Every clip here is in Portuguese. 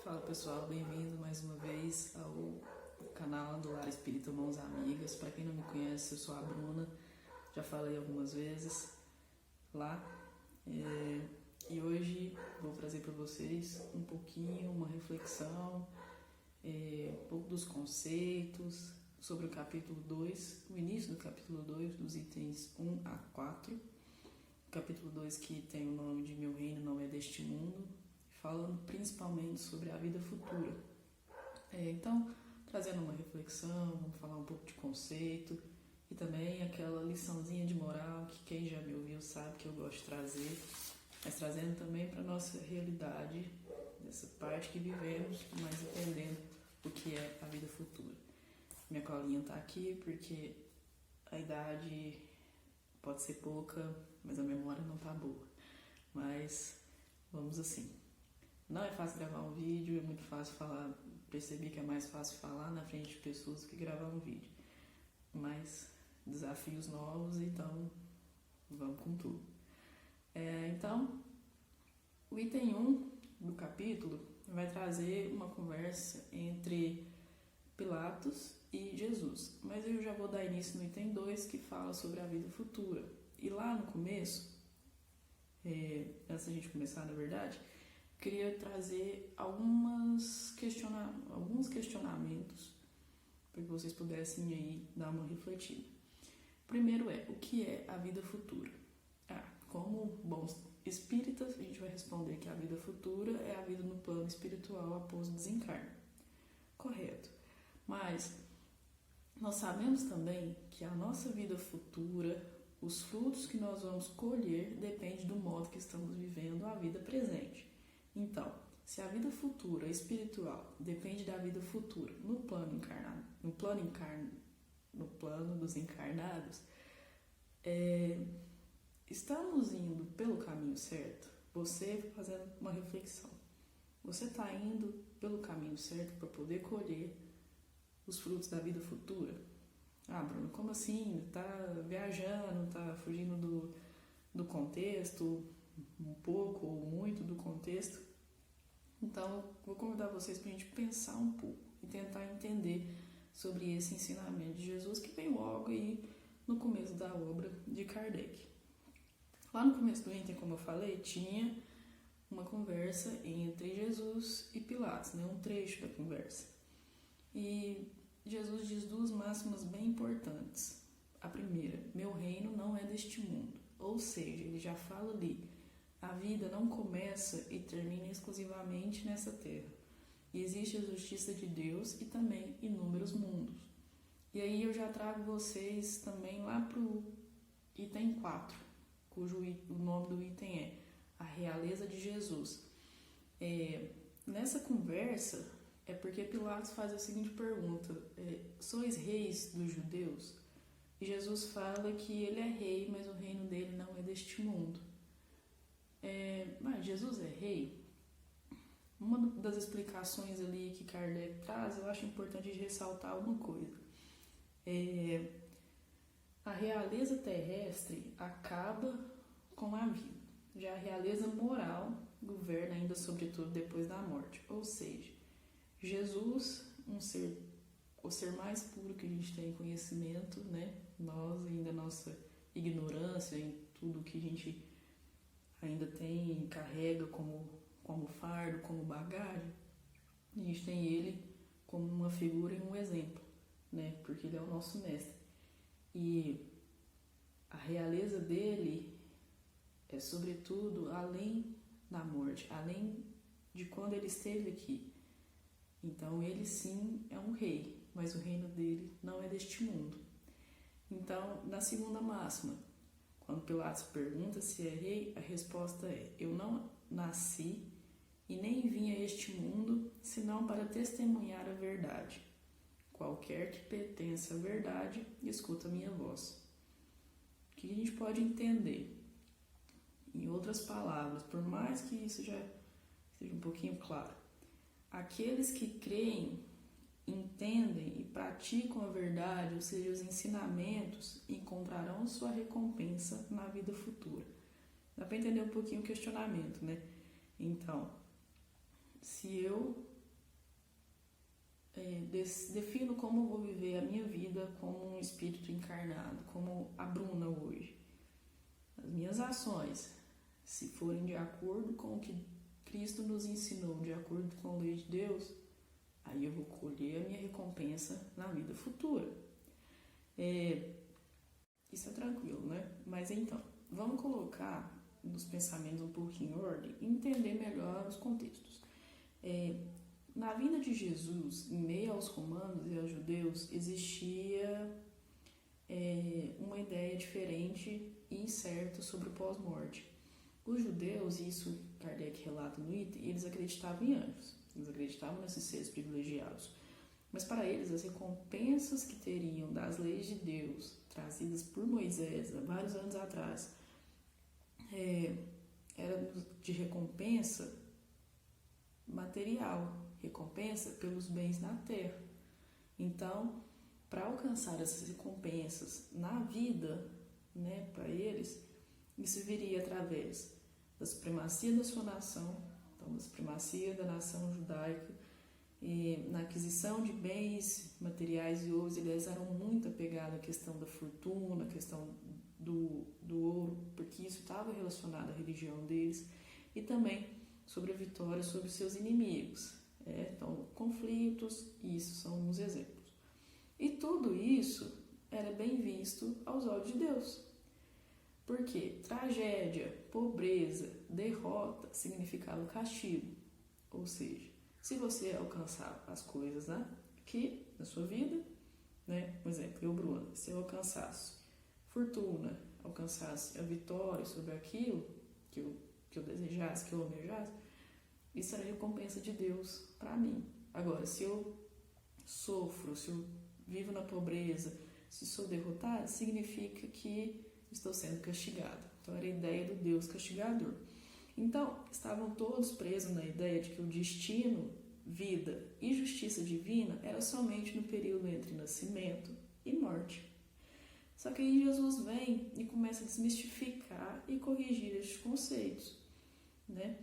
Fala pessoal, bem-vindo mais uma vez ao canal do Lar Espírita Mãos Amigas. Para quem não me conhece, eu sou a Bruna, já falei algumas vezes lá. E hoje vou trazer para vocês um pouquinho, uma reflexão, um pouco dos conceitos sobre o capítulo 2, o início do capítulo 2, dos itens 1 a 4. O capítulo 2 que tem o nome de Meu Reino Não É Deste Mundo, falando principalmente sobre a vida futura. Então, trazendo uma reflexão, vamos falar um pouco de conceito e também aquela liçãozinha de moral que quem já me ouviu sabe que eu gosto de trazer, mas trazendo também para a nossa realidade, dessa parte que vivemos, mas entendendo o que é a vida futura. Minha colinha está aqui porque a idade pode ser pouca, mas a memória não está boa. Mas vamos assim. Não é fácil gravar um vídeo, é muito fácil falar. Percebi que é mais fácil falar na frente de pessoas do que gravar um vídeo. Mas desafios novos, então vamos com tudo. Então, o item 1 do capítulo vai trazer uma conversa entre Pilatos e Jesus. Mas eu já vou dar início no item 2, que fala sobre a vida futura. E lá no começo, antes da gente começar, na verdade, queria trazer alguns questionamentos para que vocês pudessem aí dar uma refletida. Primeiro o que é a vida futura? Como bons espíritas, a gente vai responder que a vida futura é a vida no plano espiritual após o desencarne. Correto. Mas nós sabemos também que a nossa vida futura, os frutos que nós vamos colher, depende do modo que estamos vivendo a vida presente. Então, se a vida futura espiritual depende da vida futura no plano encarnado, no plano dos encarnados, estamos indo pelo caminho certo? Você fazendo uma reflexão. Você está indo pelo caminho certo para poder colher os frutos da vida futura? Bruno, como assim? Está viajando, está fugindo do contexto, um pouco ou muito do contexto. Então, vou convidar vocês para a gente pensar um pouco e tentar entender sobre esse ensinamento de Jesus que vem logo aí no começo da obra de Kardec. Lá no começo do item, como eu falei, tinha uma conversa entre Jesus e Pilatos, um trecho da conversa. E Jesus diz duas máximas bem importantes. A primeira, meu reino não é deste mundo. Ou seja, ele já fala ali, a vida não começa e termina exclusivamente nessa terra. E existe a justiça de Deus e também inúmeros mundos. E aí eu já trago vocês também lá para o item 4, cujo o nome do item é a realeza de Jesus. Nessa conversa é porque Pilatos faz a seguinte pergunta, sois reis dos judeus? E Jesus fala que ele é rei, mas o reino dele não é deste mundo. Mas Jesus é rei? Uma das explicações ali que Kardec traz, eu acho importante ressaltar uma coisa. A realeza terrestre acaba com a vida. Já a realeza moral governa ainda sobretudo depois da morte. Ou seja, Jesus, o ser mais puro que a gente tem conhecimento, nós ainda nossa ignorância em tudo que a gente ainda tem, carrega como fardo, como bagagem, a gente tem ele como uma figura e um exemplo, porque ele é o nosso mestre. E a realeza dele é sobretudo além da morte, além de quando ele esteve aqui. Então ele sim é um rei, mas o reino dele não é deste mundo. Então, na segunda máxima, quando Pilatos pergunta se é rei, a resposta é, eu não nasci e nem vim a este mundo, senão para testemunhar a verdade. Qualquer que pertença à verdade, escuta a minha voz. O que a gente pode entender? Em outras palavras, por mais que isso já seja um pouquinho claro, aqueles que creem, entendem e praticam a verdade, ou seja, os ensinamentos, encontrarão sua recompensa na vida futura. Dá para entender um pouquinho o questionamento, Então, se eu defino como eu vou viver a minha vida como um espírito encarnado, como a Bruna hoje. As minhas ações, se forem de acordo com o que Cristo nos ensinou, de acordo com a lei de Deus, aí eu vou colher a minha recompensa na vida futura. Isso é tranquilo, né? Mas então, vamos colocar nos pensamentos um pouquinho em ordem e entender melhor os contextos. Na vinda de Jesus, em meio aos romanos e aos judeus, existia uma ideia diferente e incerta sobre o pós-morte. Os judeus, e isso Kardec relata no item, eles acreditavam em anjos, eles acreditavam nesses seres privilegiados. Mas para eles, as recompensas que teriam das leis de Deus, trazidas por Moisés há vários anos atrás, era de recompensa material, recompensa pelos bens na terra. Então, para alcançar essas recompensas na vida, né, para eles, isso viria através da supremacia da sua nação, então da supremacia da nação judaica, na aquisição de bens materiais e outros. Eles eram muito apegados à questão da fortuna, à questão do ouro, porque isso estava relacionado à religião deles, e também sobre a vitória sobre seus inimigos. Então, conflitos, isso são uns exemplos. E tudo isso era bem visto aos olhos de Deus. Porque tragédia, pobreza, derrota significava castigo. Ou seja, se você alcançar as coisas aqui na sua vida, né? Por exemplo, eu, Bruna, se eu alcançasse fortuna, alcançasse a vitória sobre aquilo que eu desejasse, que eu almejasse, isso era recompensa de Deus para mim. Agora, se eu sofro, se eu vivo na pobreza, se sou derrotado, significa que estou sendo castigado. Então era a ideia do Deus castigador. Então, estavam todos presos na ideia de que o destino, vida e justiça divina era somente no período entre nascimento e morte. Só que aí Jesus vem e começa a desmistificar e corrigir estes conceitos, né?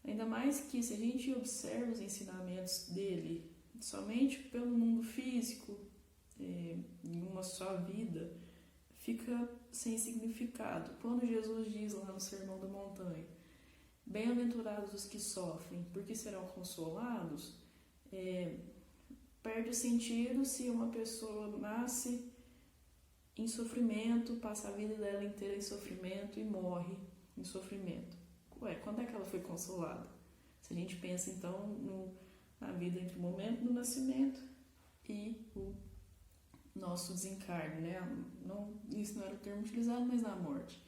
Ainda mais que, se a gente observa os ensinamentos dele somente pelo mundo físico, em uma só vida, fica sem significado. Quando Jesus diz lá no Sermão da Montanha, bem-aventurados os que sofrem, porque serão consolados, perde o sentido se uma pessoa nasce em sofrimento, passa a vida dela inteira em sofrimento e morre em sofrimento. Quando é que ela foi consolada? Se a gente pensa então na vida entre o momento do nascimento e o nosso desencarne, né? Isso não era o termo utilizado, mas na morte.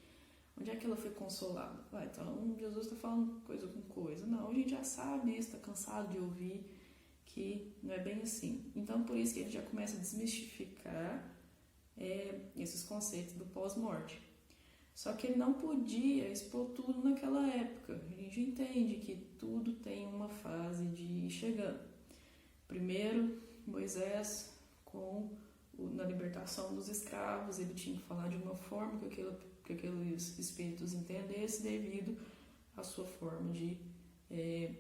Onde é que ela foi consolada? Então Jesus está falando coisa com coisa. Não, a gente já sabe isso, está cansado de ouvir que não é bem assim. Então por isso que a gente já começa a desmistificar esses conceitos do pós-morte. Só que ele não podia expor tudo naquela época. A gente entende que tudo tem uma fase de ir chegando. Primeiro, Moisés, na libertação dos escravos, ele tinha que falar de uma forma que aqueles espíritos entendessem devido à sua forma de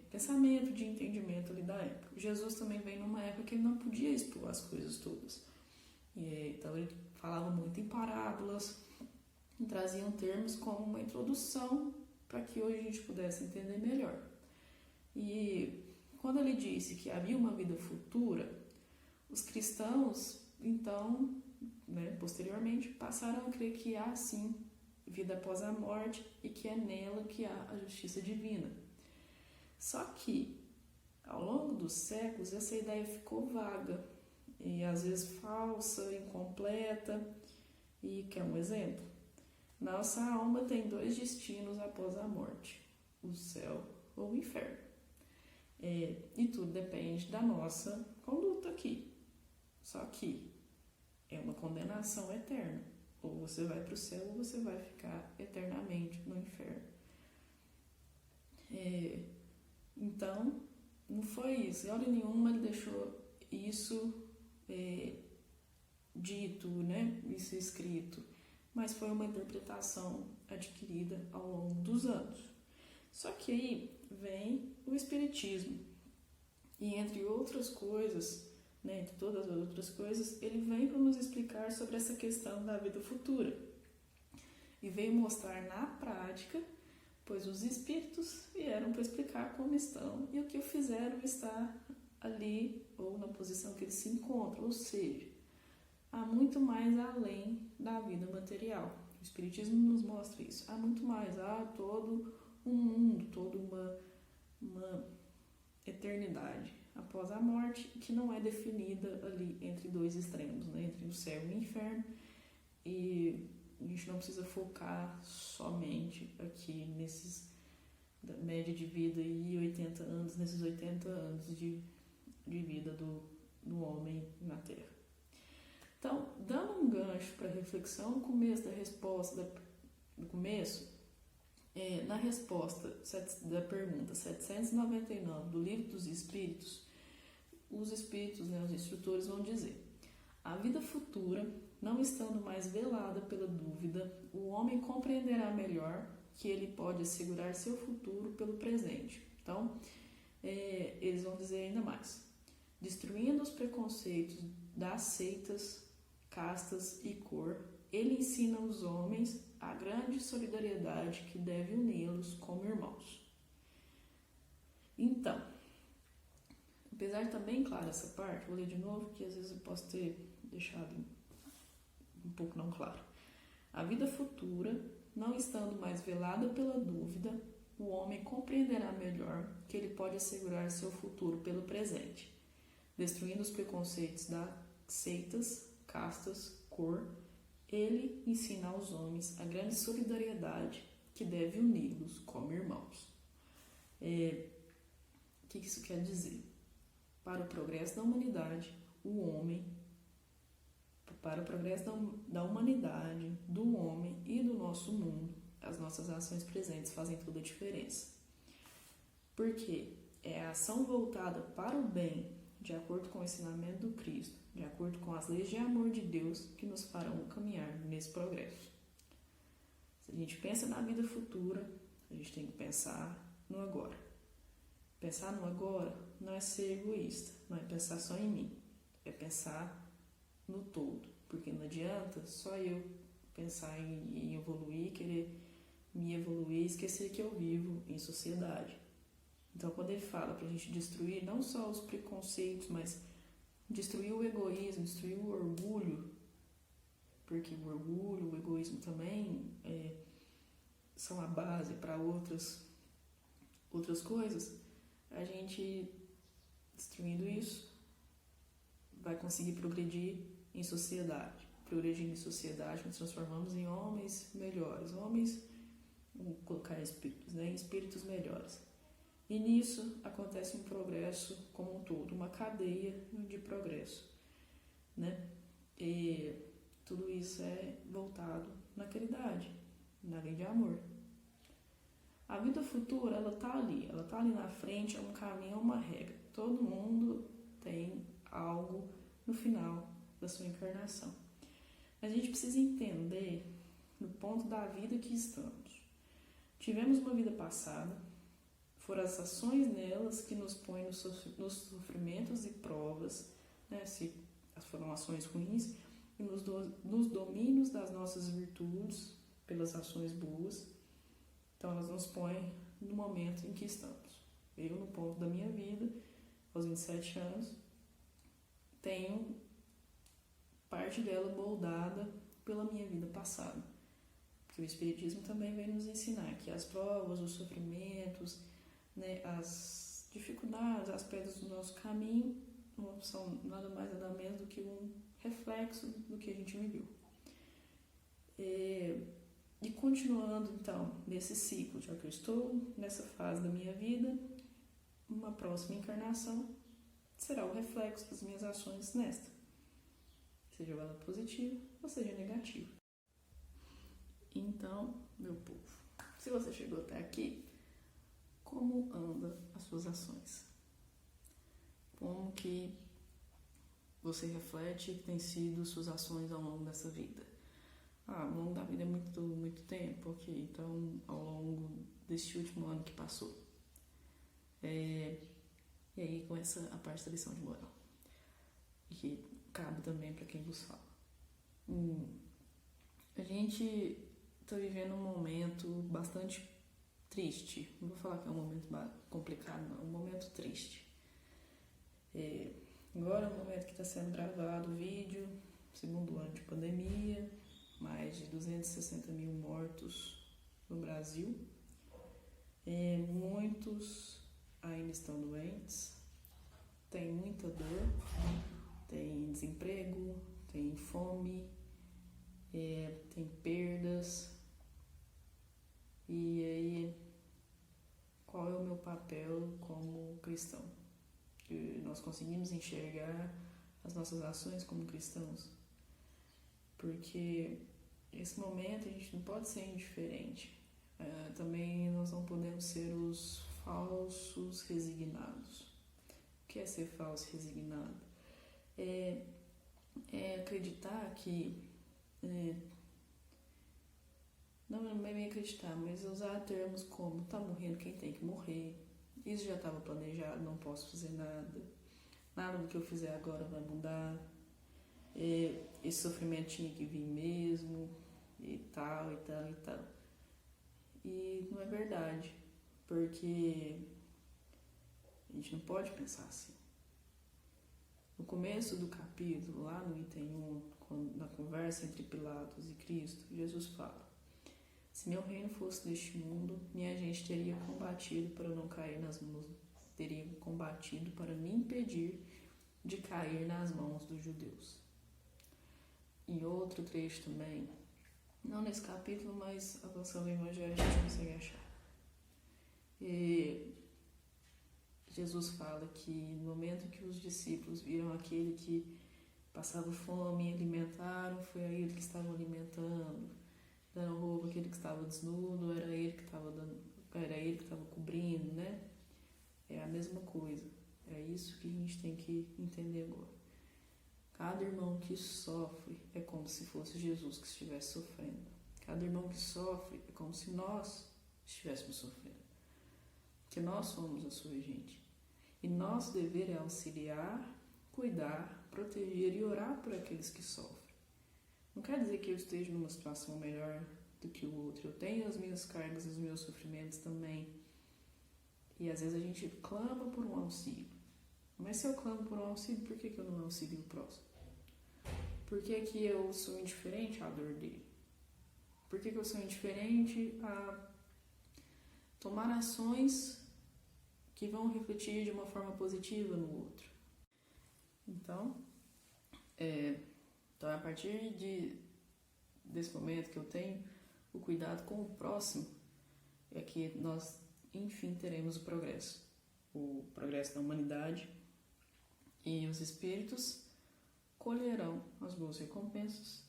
pensamento, de entendimento ali da época. Jesus também vem numa época que ele não podia expor as coisas todas. Então ele falava muito em parábolas, traziam termos como uma introdução para que hoje a gente pudesse entender melhor. E quando ele disse que havia uma vida futura, os cristãos, então, posteriormente, passaram a crer que há sim vida após a morte e que é nela que há a justiça divina. Só que, ao longo dos séculos, essa ideia ficou vaga e às vezes falsa, incompleta. E quer um exemplo? Nossa alma tem 2 destinos após a morte, o céu ou o inferno. E tudo depende da nossa conduta aqui. Só que é uma condenação eterna. Ou você vai para o céu ou você vai ficar eternamente no inferno. Então, não foi isso. Em hora nenhuma ele deixou isso dito, né? Isso escrito. Mas foi uma interpretação adquirida ao longo dos anos. Só que aí vem o Espiritismo. E entre outras coisas, né, entre todas as outras coisas, ele vem para nos explicar sobre essa questão da vida futura. E veio mostrar na prática, pois os espíritos vieram para explicar como estão e o que o fizeram estar ali ou na posição que eles se encontram, ou seja, há muito mais além da vida material. O Espiritismo nos mostra isso. Há muito mais, há todo um mundo, toda uma eternidade após a morte que não é definida ali entre dois extremos, né? Entre o céu e o inferno. E a gente não precisa focar somente aqui nesses da média de vida e 80 anos, nesses 80 anos de vida do homem na Terra. Então, dando um gancho para a reflexão, no começo da resposta, na resposta da pergunta 799 do Livro dos Espíritos, os espíritos, né, os instrutores vão dizer: a vida futura, não estando mais velada pela dúvida, o homem compreenderá melhor que ele pode assegurar seu futuro pelo presente. Então, eles vão dizer ainda mais: destruindo os preconceitos das seitas, castas e cor, ele ensina aos homens a grande solidariedade que deve uni-los como irmãos. Então, apesar de estar bem clara essa parte, vou ler de novo, que às vezes eu posso ter deixado um pouco não claro. A vida futura, não estando mais velada pela dúvida, o homem compreenderá melhor que ele pode assegurar seu futuro pelo presente, destruindo os preconceitos das seitas, castas, cor, ele ensina aos homens a grande solidariedade que deve uni-los como irmãos. O que isso quer dizer? Para o progresso da humanidade, para o progresso da humanidade, do homem e do nosso mundo, as nossas ações presentes fazem toda a diferença. Porque é a ação voltada para o bem, de acordo com o ensinamento do Cristo, de acordo com as leis de amor de Deus, que nos farão caminhar nesse progresso. Se a gente pensa na vida futura, a gente tem que pensar no agora. Pensar no agora não é ser egoísta, não é pensar só em mim, é pensar no todo, porque não adianta só eu pensar em evoluir, querer me evoluir e esquecer que eu vivo em sociedade. Então, quando ele fala para a gente destruir não só os preconceitos, mas destruir o egoísmo, destruir o orgulho, porque o orgulho, o egoísmo também são a base para outras coisas, a gente, destruindo isso, vai conseguir progredir em sociedade. Progredindo em sociedade, nos transformamos em homens melhores, vamos colocar espíritos, né? Em espíritos melhores. E nisso acontece um progresso como um todo, uma cadeia de progresso, né? E tudo isso é voltado na caridade, na lei de amor. A vida futura, ela tá ali na frente, é um caminho, é uma regra. Todo mundo tem algo no final da sua encarnação. Mas a gente precisa entender no ponto da vida que estamos. Tivemos uma vida passada, foram as ações nelas que nos põem nos sofrimentos e provas, né, se foram ações ruins, e nos domínios das nossas virtudes pelas ações boas. Então elas nos põem no momento em que estamos. Eu, no ponto da minha vida, aos 27 anos, tenho parte dela moldada pela minha vida passada. Porque o Espiritismo também vem nos ensinar que as provas, os sofrimentos, né, as dificuldades, as pedras do nosso caminho não são nada mais nada menos do que um reflexo do que a gente viveu. E continuando então nesse ciclo, já que eu estou nessa fase da minha vida, uma próxima encarnação será o reflexo das minhas ações nesta, seja ela positiva ou seja negativa. Então, meu povo, se você chegou até aqui, como andam as suas ações? Como que você reflete que tem sido suas ações ao longo dessa vida? Ao longo da vida é muito tempo, ok. Então, ao longo deste último ano que passou. E aí começa a parte da lição de moral. e que cabe também para quem vos fala. A gente está vivendo um momento bastante triste. Não vou falar que é um momento complicado, não. É um momento triste. Agora é o momento que está sendo gravado o vídeo, segundo ano de pandemia, mais de 260 mil mortos no Brasil. Muitos ainda estão doentes, tem muita dor, tem desemprego, tem fome, tem perdas. E aí, qual é o meu papel como cristão? Nós conseguimos enxergar as nossas ações como cristãos? Porque nesse momento a gente não pode ser indiferente. Também nós não podemos ser os falsos resignados. O que é ser falso resignado? É acreditar que... não é bem acreditar, mas usar termos como tá morrendo quem tem que morrer, isso já estava planejado, não posso fazer nada do que eu fizer agora vai mudar, esse sofrimento tinha que vir mesmo, e tal. E não é verdade, porque a gente não pode pensar assim. No começo do capítulo, lá no item 1, na conversa entre Pilatos e Cristo, Jesus fala: se meu reino fosse deste mundo, minha gente teria combatido para eu não cair nas mãos, teria combatido para me impedir de cair nas mãos dos judeus. Em outro trecho também, não nesse capítulo, mas avançando o Evangelho, a gente consegue achar. Jesus fala que no momento que os discípulos viram aquele que passava fome e alimentaram, foi a ele que estavam alimentando. Dando roupa aquele que estava desnudo, era ele que estava cobrindo, né? É a mesma coisa. É isso que a gente tem que entender agora. Cada irmão que sofre é como se fosse Jesus que estivesse sofrendo. Cada irmão que sofre é como se nós estivéssemos sofrendo. Porque nós somos a sua gente. E nosso dever é auxiliar, cuidar, proteger e orar por aqueles que sofrem. Não quer dizer que eu esteja numa situação melhor do que o outro. Eu tenho as minhas cargas e os meus sofrimentos também. E às vezes a gente clama por um auxílio. Mas se eu clamo por um auxílio, por que eu não auxilio o próximo? Por que eu sou indiferente à dor dele? Por que eu sou indiferente a tomar ações que vão refletir de uma forma positiva no outro? Então, a partir desse momento que eu tenho o cuidado com o próximo, é que nós, enfim, teremos o progresso da humanidade, e os espíritos colherão as boas recompensas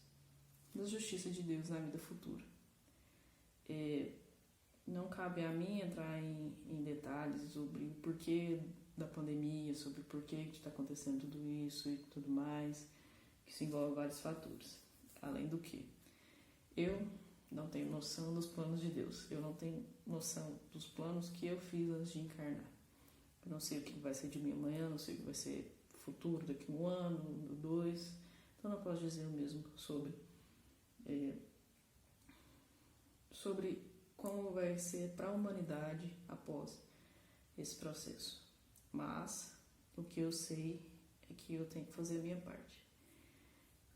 da justiça de Deus na vida futura. Não cabe a mim entrar em detalhes sobre o porquê da pandemia, sobre o porquê que está acontecendo tudo isso e tudo mais. Isso envolve vários fatores. Além do que eu não tenho noção dos planos de Deus. Eu não tenho noção dos planos que eu fiz antes de encarnar. Eu não sei o que vai ser de mim amanhã, não sei o que vai ser futuro daqui a um ano, 2. Então não posso dizer o mesmo sobre como vai ser para a humanidade após esse processo. Mas o que eu sei é que eu tenho que fazer a minha parte.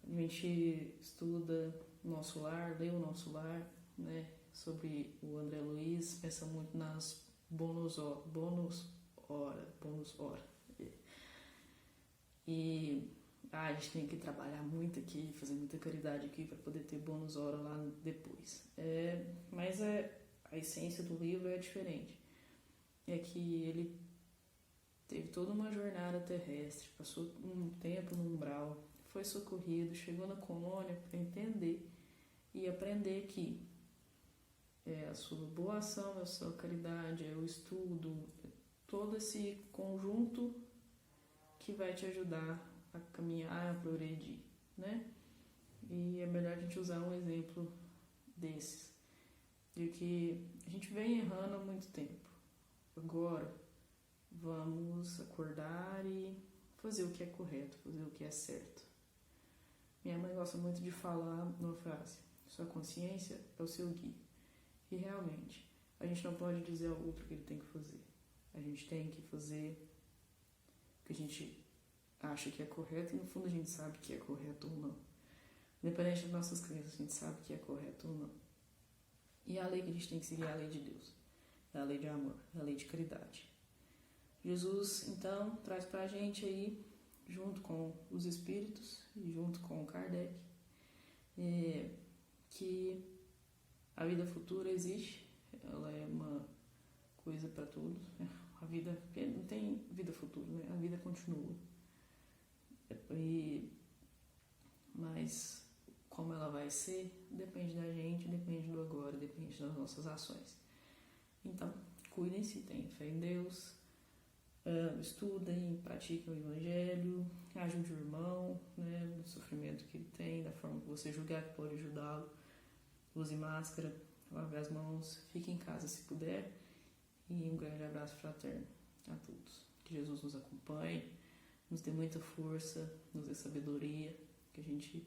A gente estuda o nosso lar, lê o nosso lar, né, sobre o André Luiz, pensa muito nas bônus hora. E a gente tem que trabalhar muito aqui, fazer muita caridade aqui para poder ter bônus hora lá depois. Mas a essência do livro é diferente. É que ele teve toda uma jornada terrestre, passou um tempo no umbral, foi socorrido, chegou na colônia para entender e aprender que a sua boa ação, a sua caridade, o estudo, todo esse conjunto que vai te ajudar a caminhar, a progredir, né? E é melhor a gente usar um exemplo desses, de que a gente vem errando há muito tempo. Agora, vamos acordar e fazer o que é correto, fazer o que é certo. Minha mãe gosta muito de falar uma frase: sua consciência é o seu guia. E realmente, a gente não pode dizer ao outro o que ele tem que fazer. A gente tem que fazer o que a gente acha que é correto e no fundo a gente sabe que é correto ou não. Independente das nossas crenças, a gente sabe que é correto ou não. E a lei que a gente tem que seguir é a lei de Deus. É a lei de amor, é a lei de caridade. Jesus, então, traz pra gente aí, junto com os espíritos e junto com Kardec, que a vida futura existe, ela é uma coisa para todos. A vida, não tem vida futura, né? A vida continua. Mas como ela vai ser, depende da gente, depende do agora, depende das nossas ações. Então, cuidem-se, tenham fé em Deus, estudem, pratiquem o Evangelho, ajude o irmão, né, no sofrimento que ele tem, da forma que você julgar que pode ajudá-lo. Use máscara, lave as mãos, fique em casa se puder. E um grande abraço fraterno a todos. Que Jesus nos acompanhe, nos dê muita força, nos dê sabedoria, que a gente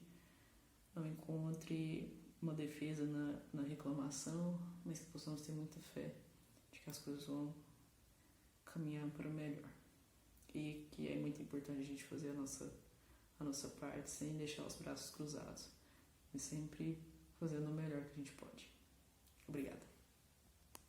não encontre uma defesa na reclamação, mas que possamos ter muita fé de que as coisas vão caminhar para o melhor. E que é muito importante a gente fazer a nossa parte sem deixar os braços cruzados, mas sempre fazendo o melhor que a gente pode. Obrigada.